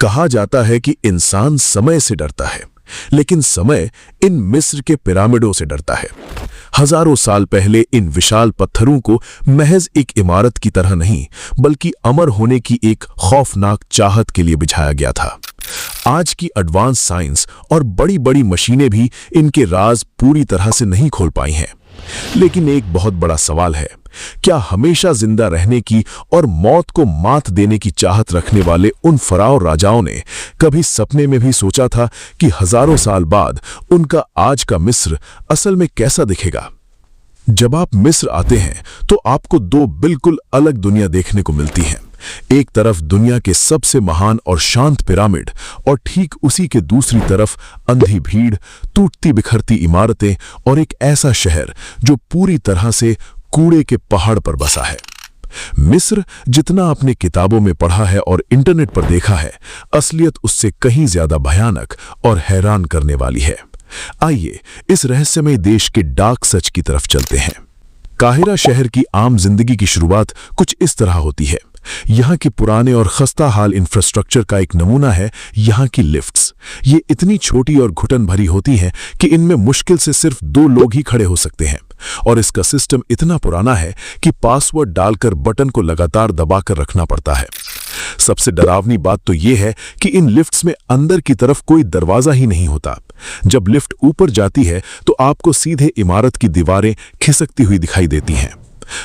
कहा जाता है कि इंसान समय से डरता है, लेकिन समय इन मिस्र के पिरामिडों से डरता है। हजारों साल पहले इन विशाल पत्थरों को महज एक इमारत की तरह नहीं, बल्कि अमर होने की एक खौफनाक चाहत के लिए बिछाया गया था। आज की एडवांस साइंस और बड़ी बड़ी मशीनें भी इनके राज पूरी तरह से नहीं खोल पाई हैं। लेकिन एक बहुत बड़ा सवाल है, क्या हमेशा जिंदा रहने की और मौत को मात देने की चाहत रखने वाले उन फराओ राजाओं ने कभी सपने में भी सोचा था कि हजारों साल बाद उनका आज का मिस्र असल में कैसा दिखेगा? जब आप मिस्र आते हैं तो आपको दो बिल्कुल अलग दुनिया देखने को मिलती हैं। एक तरफ दुनिया के सबसे महान और शांत पिरामिड, और ठीक उसी के दूसरी तरफ अंधी भीड़, टूटती बिखरती इमारतें और एक ऐसा शहर जो पूरी तरह से कूड़े के पहाड़ पर बसा है। मिस्र जितना आपने किताबों में पढ़ा है और इंटरनेट पर देखा है, असलियत उससे कहीं ज्यादा भयानक और हैरान करने वाली है। आइए इस रहस्यमय देश के डार्क सच की तरफ चलते हैं। काहिरा शहर की आम जिंदगी की शुरुआत कुछ इस तरह होती है। यहाँ के पुराने और खस्ता हाल इंफ्रास्ट्रक्चर का एक नमूना है यहाँ की लिफ्ट्स। ये इतनी छोटी और घुटन भरी होती हैं कि इनमें मुश्किल से सिर्फ 2 लोग ही खड़े हो सकते हैं, और इसका सिस्टम इतना पुराना है कि पासवर्ड डालकर बटन को लगातार दबाकर रखना पड़ता है। सबसे डरावनी बात तो यह है कि इन लिफ्ट्स में अंदर की तरफ कोई दरवाजा ही नहीं होता। जब लिफ्ट ऊपर जाती है तो आपको सीधे इमारत की दीवारें खिसकती हुई दिखाई देती हैं।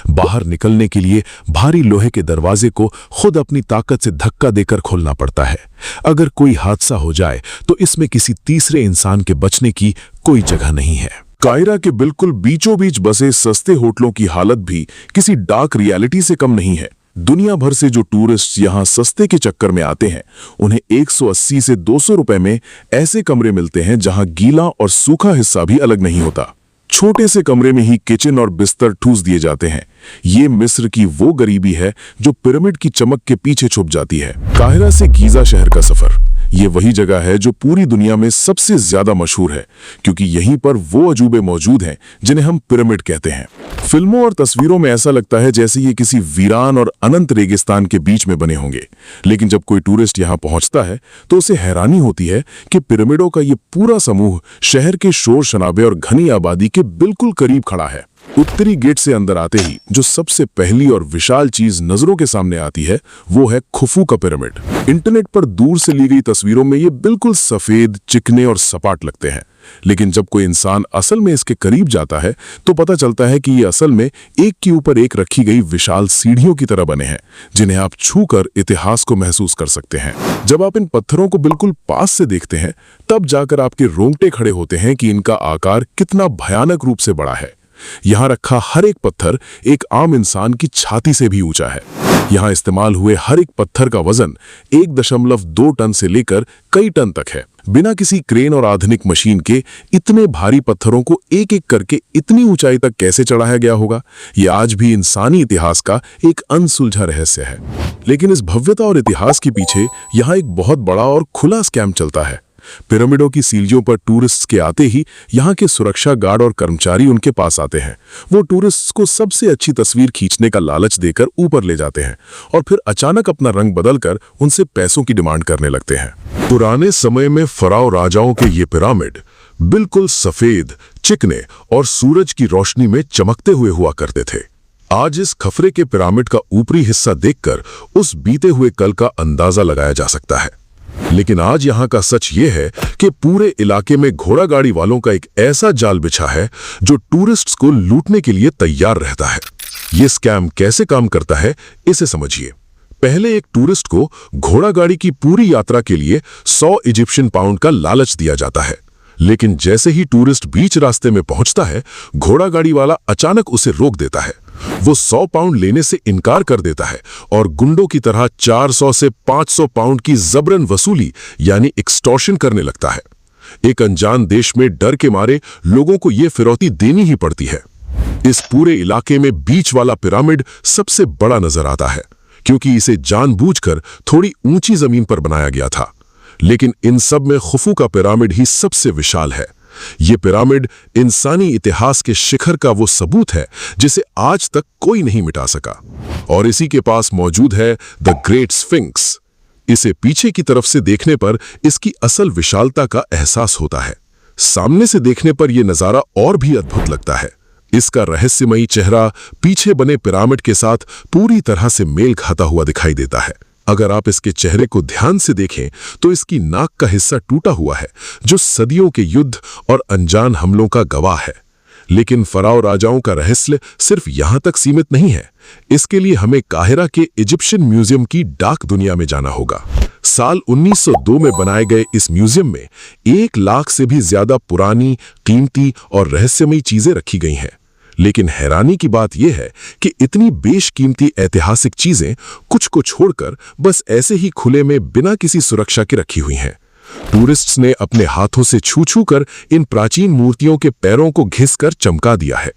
बाहर निकलने के लिए भारी लोहे के दरवाजे को खुद अपनी ताकत से धक्का देकर खोलना पड़ता है। अगर कोई हादसा हो जाए तो इसमें किसी तीसरे इंसान के बचने की कोई जगह नहीं है। कायरा के बिल्कुल बीचों बीच बसे सस्ते होटलों की हालत भी किसी डार्क रियलिटी से कम नहीं है। दुनिया भर से जो टूरिस्ट यहाँ सस्ते के चक्कर में आते हैं, उन्हें 180 से 200 रुपए में ऐसे कमरे मिलते हैं जहाँ गीला और सूखा हिस्सा भी अलग नहीं होता। छोटे से कमरे में ही किचन और बिस्तर ठूस दिए जाते हैं। ये मिस्र की वो गरीबी है जो पिरामिड की चमक के पीछे छुप जाती है। काहिरा से गीजा शहर का सफर, ये वही जगह है जो पूरी दुनिया में सबसे ज्यादा मशहूर है, क्योंकि यहीं पर वो अजूबे मौजूद हैं जिन्हें हम पिरामिड कहते हैं। फिल्मों और तस्वीरों में ऐसा लगता है जैसे ये किसी वीरान और अनंत रेगिस्तान के बीच में बने होंगे, लेकिन जब कोई टूरिस्ट यहाँ पहुंचता है तो उसे हैरानी होती है कि पिरामिडों का ये पूरा समूह शहर के शोर शराबे और घनी आबादी के बिल्कुल करीब खड़ा है। उत्तरी गेट से अंदर आते ही जो सबसे पहली और विशाल चीज नजरों के सामने आती है वो है खुफू का पिरामिड। इंटरनेट पर दूर से ली गई तस्वीरों में ये बिल्कुल सफेद, चिकने और सपाट लगते हैं, लेकिन जब कोई इंसान असल में इसके करीब जाता है तो पता चलता है कि ये असल में एक के ऊपर एक रखी गई विशाल सीढ़ियों की तरह बने हैं, जिन्हें आप छूकर इतिहास को महसूस कर सकते हैं। जब आप इन पत्थरों को बिल्कुल पास से देखते हैं तब जाकर आपके रोंगटे खड़े होते हैं कि इनका आकार कितना भयानक रूप से बड़ा है। यहाँ रखा हर एक पत्थर एक आम इंसान की छाती से भी ऊंचा है। यहाँ इस्तेमाल हुए हर एक पत्थर का वजन 1.2 टन से लेकर कई टन तक है। बिना किसी क्रेन और आधुनिक मशीन के इतने भारी पत्थरों को एक एक करके इतनी ऊंचाई तक कैसे चढ़ाया गया होगा, ये आज भी इंसानी इतिहास का एक अनसुलझा रहस्य है। लेकिन इस भव्यता और इतिहास के पीछे यहाँ एक बहुत बड़ा और खुला स्कैम चलता है। पिरामिडों की सीढ़ियों पर टूरिस्ट्स के आते ही यहाँ के सुरक्षा गार्ड और कर्मचारी उनके पास आते हैं। वो टूरिस्ट्स को सबसे अच्छी तस्वीर खींचने का लालच देकर ऊपर ले जाते हैं और फिर अचानक अपना रंग बदलकर उनसे पैसों की डिमांड करने लगते हैं। पुराने समय में फराओ राजाओं के ये पिरामिड बिल्कुल सफेद, चिकने और सूरज की रोशनी में चमकते हुए हुआ करते थे। आज इस खफरे के पिरामिड का ऊपरी हिस्सा देखकर उस बीते हुए कल का अंदाजा लगाया जा सकता है। लेकिन आज यहाँ का सच ये है कि पूरे इलाके में घोड़ा गाड़ी वालों का एक ऐसा जाल बिछा है जो टूरिस्ट्स को लूटने के लिए तैयार रहता है। ये स्कैम कैसे काम करता है, इसे समझिए। पहले एक टूरिस्ट को घोड़ा गाड़ी की पूरी यात्रा के लिए 100 इजिप्शियन पाउंड का लालच दिया जाता है, लेकिन जैसे ही टूरिस्ट बीच रास्ते में पहुंचता है, घोड़ा गाड़ी वाला अचानक उसे रोक देता है। वो 100 पाउंड लेने से इनकार कर देता है और गुंडों की तरह 400 से 500 पाउंड की जबरन वसूली यानी एक्सटॉर्शन करने लगता है। एक अनजान देश में डर के मारे लोगों को ये फिरौती देनी ही पड़ती है। इस पूरे इलाके में बीच वाला पिरामिड सबसे बड़ा नजर आता है, क्योंकि इसे जानबूझकर थोड़ी ऊंची जमीन पर बनाया गया था। लेकिन इन सब में खुफू का पिरामिड ही सबसे विशाल है। ये पिरामिड इंसानी इतिहास के शिखर का वो सबूत है जिसे आज तक कोई नहीं मिटा सका। और इसी के पास मौजूद है द ग्रेट स्फिंक्स। इसे पीछे की तरफ से देखने पर इसकी असल विशालता का एहसास होता है। सामने से देखने पर यह नजारा और भी अद्भुत लगता है। इसका रहस्यमयी चेहरा पीछे बने पिरामिड के साथ पूरी तरह से मेल खाता हुआ दिखाई देता है। अगर आप इसके चेहरे को ध्यान से देखें तो इसकी नाक का हिस्सा टूटा हुआ है, जो सदियों के युद्ध और अनजान हमलों का गवाह है। लेकिन फराओ राजाओं का रहस्य सिर्फ यहां तक सीमित नहीं है। इसके लिए हमें काहिरा के इजिप्शियन म्यूजियम की डार्क दुनिया में जाना होगा। साल 1902 में बनाए गए इस म्यूजियम में 1 लाख से भी ज्यादा पुरानी, कीमती और रहस्यमयी चीजें रखी गई हैं। लेकिन हैरानी की बात यह है कि इतनी बेशकीमती ऐतिहासिक चीजें कुछ को छोड़कर बस ऐसे ही खुले में बिना किसी सुरक्षा के रखी हुई हैं। टूरिस्ट्स ने अपने हाथों से छू छू कर इन प्राचीन मूर्तियों के पैरों को घिसकर चमका दिया है।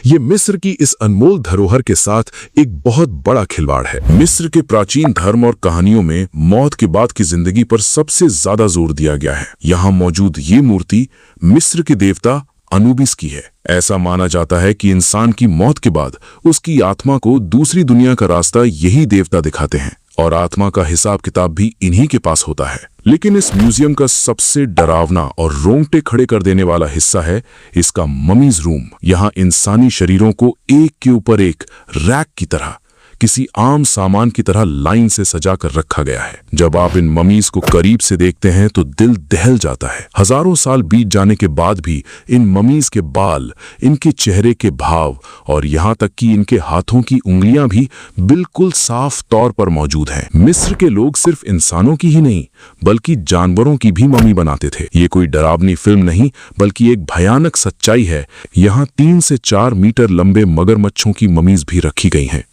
ये मिस्र की इस अनमोल धरोहर के साथ एक बहुत बड़ा खिलवाड़ है। मिस्र के प्राचीन धर्म और कहानियों में मौत के बाद की जिंदगी पर सबसे ज्यादा जोर दिया गया है। यहाँ मौजूद ये मूर्ति मिस्र के देवता अनुबिस की है। ऐसा माना जाता है कि इंसान की मौत के बाद उसकी आत्मा को दूसरी दुनिया का रास्ता यही देवता दिखाते हैं और आत्मा का हिसाब किताब भी इन्हीं के पास होता है। लेकिन इस म्यूजियम का सबसे डरावना और रोंगटे खड़े कर देने वाला हिस्सा है इसका ममीज रूम। यहाँ इंसानी शरीरों को एक के ऊपर एक रैक की तरह किसी आम सामान की तरह लाइन से सजा कर रखा गया है। जब आप इन ममीज को करीब से देखते हैं तो दिल दहल जाता है। हजारों साल बीत जाने के बाद भी इन ममीज के बाल, इनके चेहरे के भाव और यहाँ तक कि इनके हाथों की उंगलियां भी बिल्कुल साफ तौर पर मौजूद हैं। मिस्र के लोग सिर्फ इंसानों की ही नहीं बल्कि जानवरों की भी ममी बनाते थे। ये कोई डरावनी फिल्म नहीं बल्कि एक भयानक सच्चाई है। यहाँ 3 से 4 मीटर लंबे मगरमच्छों की ममीज भी रखी गई हैं,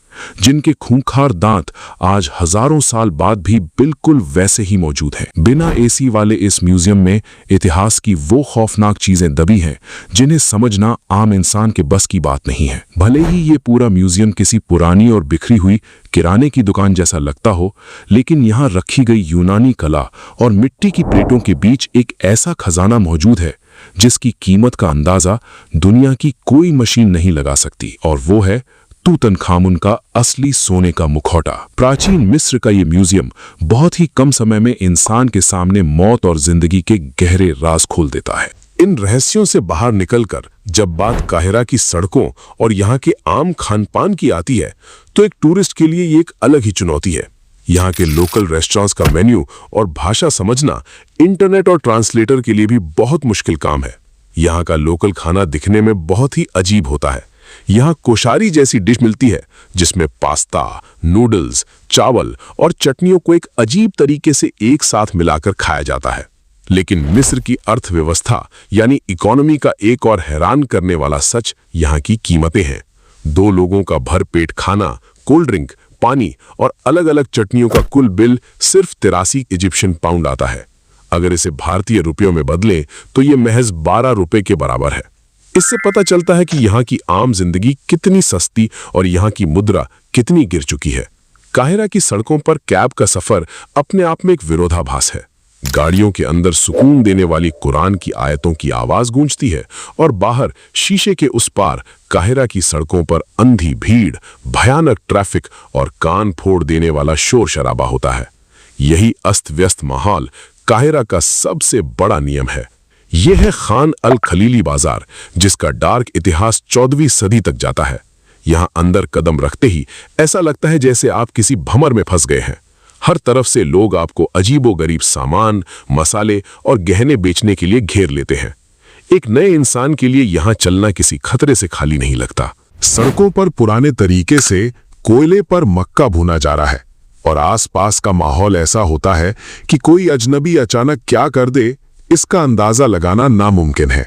जिनके खूंखार दांत आज हजारों साल बाद भी बिल्कुल वैसे ही मौजूद हैं। बिना एसी वाले इस म्यूजियम में इतिहास की वो खौफनाक चीजें दबी हैं जिन्हें समझना आम इंसान के बस की बात नहीं है। भले ही ये पूरा म्यूजियम किसी पुरानी और बिखरी हुई किराने की दुकान जैसा लगता हो, लेकिन यहाँ रखी गई यूनानी कला और मिट्टी की प्लेटों के बीच एक ऐसा खजाना मौजूद है जिसकी कीमत का अंदाजा दुनिया की कोई मशीन नहीं लगा सकती, और वो है तूतनखामुन का असली सोने का मुखौटा। प्राचीन मिस्र का ये म्यूजियम बहुत ही कम समय में इंसान के सामने मौत और जिंदगी के गहरे राज खोल देता है। इन रहस्यों से बाहर निकलकर जब बात काहिरा की सड़कों और यहाँ के आम खानपान की आती है तो एक टूरिस्ट के लिए ये एक अलग ही चुनौती है। यहाँ के लोकल रेस्टोरेंट्स का मेन्यू और भाषा समझना इंटरनेट और ट्रांसलेटर के लिए भी बहुत मुश्किल काम है। यहाँ का लोकल खाना दिखने में बहुत ही अजीब होता है। यहाँ कोशारी जैसी डिश मिलती है जिसमें पास्ता, नूडल्स, चावल और चटनियों को एक अजीब तरीके से एक साथ मिलाकर खाया जाता है। लेकिन मिस्र की अर्थव्यवस्था यानी इकोनॉमी का एक और हैरान करने वाला सच यहाँ की कीमतें हैं। 2 लोगों का भरपेट खाना, कोल्ड ड्रिंक, पानी और अलग अलग चटनियों का कुल बिल सिर्फ 83 इजिप्शियन पाउंड आता है। अगर इसे भारतीय रुपयों में बदलें तो ये महज 12 रुपए के बराबर है। इससे पता चलता है कि यहाँ की आम जिंदगी कितनी सस्ती और यहाँ की मुद्रा कितनी गिर चुकी है। काहिरा की सड़कों पर कैब का सफर अपने आप में एक विरोधाभास है। गाड़ियों के अंदर सुकून देने वाली कुरान की आयतों की आवाज गूंजती है और बाहर शीशे के उस पार काहिरा की सड़कों पर अंधी भीड़, भयानक ट्रैफिक और कान फोड़ देने वाला शोर शराबा होता है। यही अस्त व्यस्त माहौल काहिरा का सबसे बड़ा नियम है। यह है खान अल खलीली बाजार, जिसका डार्क इतिहास 14वीं सदी तक जाता है। यहाँ अंदर कदम रखते ही ऐसा लगता है जैसे आप किसी भंवर में फंस गए हैं। हर तरफ से लोग आपको अजीबोगरीब सामान, मसाले और गहने बेचने के लिए घेर लेते हैं। एक नए इंसान के लिए यहाँ चलना किसी खतरे से खाली नहीं लगता। सड़कों पर पुराने तरीके से कोयले पर मक्का भुना जा रहा है और आसपास का माहौल ऐसा होता है कि कोई अजनबी अचानक क्या कर दे इसका अंदाजा लगाना नामुमकिन है।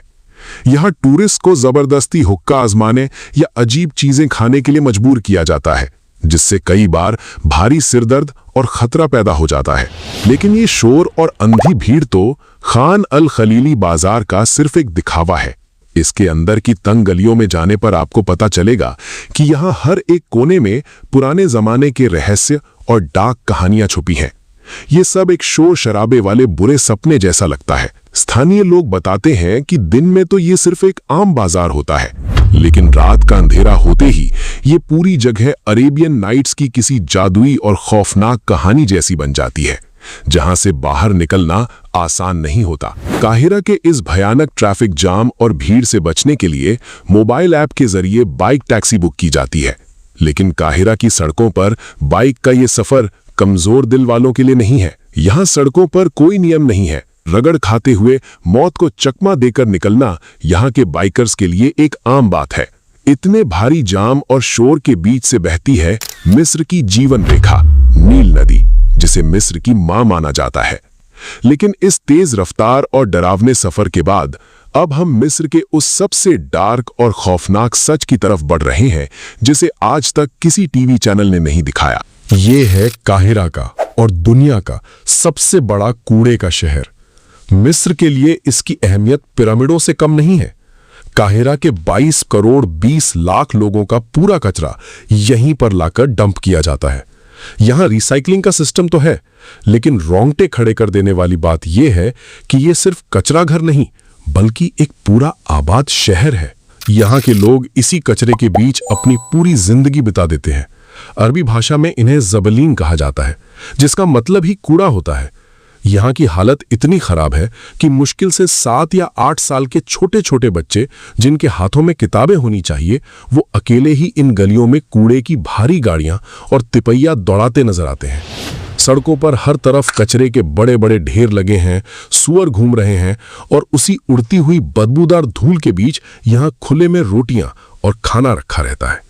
यहाँ टूरिस्ट को जबरदस्ती हुक्का आजमाने या अजीब चीजें खाने के लिए मजबूर किया जाता है, जिससे कई बार भारी सिरदर्द और खतरा पैदा हो जाता है। लेकिन ये शोर और अंधी भीड़ तो खान अल खलीली बाजार का सिर्फ एक दिखावा है। इसके अंदर की तंग गलियों में जाने पर आपको पता चलेगा कि यहाँ हर एक कोने में पुराने जमाने के रहस्य और डार्क कहानियां छुपी हैं। ये सब एक शोर शराबे वाले बुरे सपने जैसा लगता है। स्थानीय लोग बताते हैं कि दिन में तो ये सिर्फ एक आम बाजार होता है, लेकिन रात का अंधेरा होते ही ये पूरी जगह अरेबियन नाइट्स की किसी जादुई और खौफनाक कहानी जैसी बन जाती है। जहां से बाहर निकलना आसान नहीं होता। काहिरा के इस भयानक ट्रैफिक जाम और भीड़ से बचने के लिए मोबाइल ऐप के जरिए बाइक टैक्सी बुक की जाती है। लेकिन काहिरा की सड़कों पर बाइक का ये सफर कमजोर दिल वालों के लिए नहीं है। यहाँ सड़कों पर कोई नियम नहीं है। रगड़ खाते हुए मौत को चकमा देकर निकलना यहाँ के बाइकर्स के लिए एक आम बात है। इतने भारी जाम और शोर के बीच से बहती है मिस्र की जीवन रेखा, नील नदी, जिसे मिस्र की मां माना जाता है। लेकिन इस तेज रफ्तार और डरावने सफर के बाद अब हम मिस्र के उस सबसे डार्क और खौफनाक सच की तरफ बढ़ रहे हैं जिसे आज तक किसी टीवी चैनल ने नहीं दिखाया। ये है काहिरा का और दुनिया का सबसे बड़ा कूड़े का शहर। मिस्र के लिए इसकी अहमियत पिरामिडों से कम नहीं है। काहिरा के 22 करोड़ 20 लाख लोगों का पूरा कचरा यहीं पर लाकर डंप किया जाता है। यहां रिसाइकलिंग का सिस्टम तो है, लेकिन रोंगटे खड़े कर देने वाली बात यह है कि यह सिर्फ कचरा घर नहीं बल्कि एक पूरा आबाद शहर है। यहां के लोग इसी कचरे के बीच अपनी पूरी जिंदगी बिता देते हैं। अरबी भाषा में इन्हें ज़बलीन कहा जाता है, जिसका मतलब ही कूड़ा होता है। यहाँ की हालत इतनी खराब है कि मुश्किल से 7 या 8 साल के छोटे छोटे बच्चे जिनके हाथों में किताबें होनी चाहिए, वो अकेले ही इन गलियों में कूड़े की भारी गाड़ियां और तिपैया दौड़ाते नजर आते हैं। सड़कों पर हर तरफ कचरे के बड़े बड़े ढेर लगे हैं, सूअर घूम रहे हैं और उसी उड़ती हुई बदबूदार धूल के बीच यहाँ खुले में रोटियां और खाना रखा रहता है।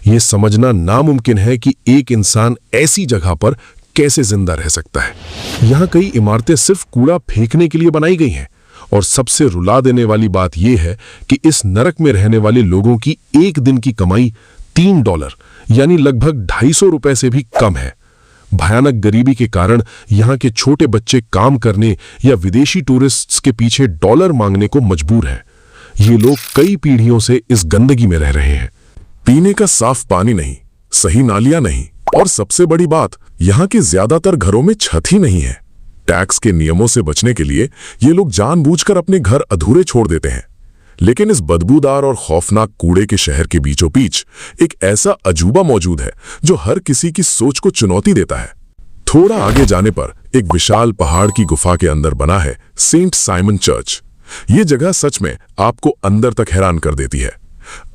ये समझना नामुमकिन है कि एक इंसान ऐसी जगह पर कैसे जिंदा रह सकता है। यहाँ कई इमारतें सिर्फ कूड़ा फेंकने के लिए बनाई गई हैं और सबसे रुला देने वाली बात यह है कि इस नरक में रहने वाले लोगों की एक दिन की कमाई $3 यानी लगभग 250 रुपए से भी कम है। भयानक गरीबी के कारण यहाँ के छोटे बच्चे काम करने या विदेशी टूरिस्ट्स के पीछे डॉलर मांगने को मजबूर हैं। ये लोग कई पीढ़ियों से इस गंदगी में रह रहे हैं। पीने का साफ पानी नहीं, सही नालियां नहीं और सबसे बड़ी बात, यहाँ के ज्यादातर घरों में छत ही नहीं है। टैक्स के नियमों से बचने के लिए ये लोग जानबूझकर अपने घर अधूरे छोड़ देते हैं। लेकिन इस बदबूदार और खौफनाक कूड़े के शहर के बीचों बीच एक ऐसा अजूबा मौजूद है जो हर किसी की सोच को चुनौती देता है। थोड़ा आगे जाने पर एक विशाल पहाड़ की गुफा के अंदर बना है सेंट साइमन चर्च। ये जगह सच में आपको अंदर तक हैरान कर देती है।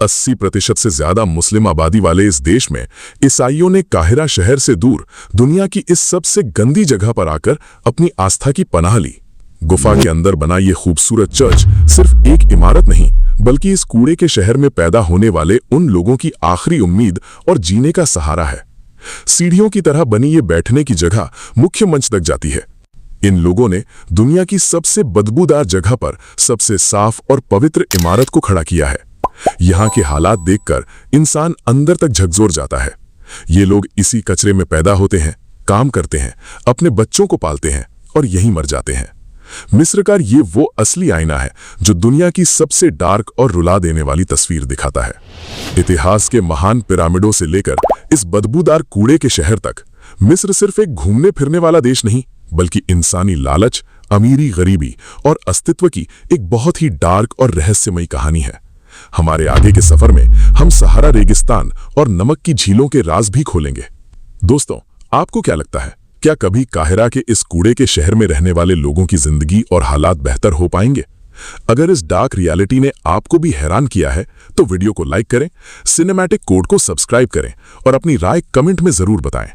80% से ज्यादा मुस्लिम आबादी वाले इस देश में ईसाइयों ने काहिरा शहर से दूर दुनिया की इस सबसे गंदी जगह पर आकर अपनी आस्था की पनाह ली। गुफा के अंदर बना ये खूबसूरत चर्च सिर्फ एक इमारत नहीं बल्कि इस कूड़े के शहर में पैदा होने वाले उन लोगों की आखिरी उम्मीद और जीने का सहारा है। सीढ़ियों की तरह बनी ये बैठने की जगह मुख्य मंच तक जाती है। इन लोगों ने दुनिया की सबसे बदबूदार जगह पर सबसे साफ और पवित्र इमारत को खड़ा किया है। यहाँ के हालात देखकर इंसान अंदर तक झकझोर जाता है। ये लोग इसी कचरे में पैदा होते हैं, काम करते हैं, अपने बच्चों को पालते हैं और यहीं मर जाते हैं। मिस्र का ये वो असली आईना है जो दुनिया की सबसे डार्क और रुला देने वाली तस्वीर दिखाता है। इतिहास के महान पिरामिडों से लेकर इस बदबूदार कूड़े के शहर तक, मिस्र सिर्फ एक घूमने फिरने वाला देश नहीं बल्कि इंसानी लालच, अमीरी, गरीबी और अस्तित्व की एक बहुत ही डार्क और रहस्यमयी कहानी है। हमारे आगे के सफर में हम सहारा रेगिस्तान और नमक की झीलों के राज भी खोलेंगे। दोस्तों, आपको क्या लगता है, क्या कभी काहिरा के इस कूड़े के शहर में रहने वाले लोगों की जिंदगी और हालात बेहतर हो पाएंगे? अगर इस डार्क रियलिटी ने आपको भी हैरान किया है तो वीडियो को लाइक करें, सिनेमैटिक कोड को सब्सक्राइब करें और अपनी राय कमेंट में जरूर बताएं।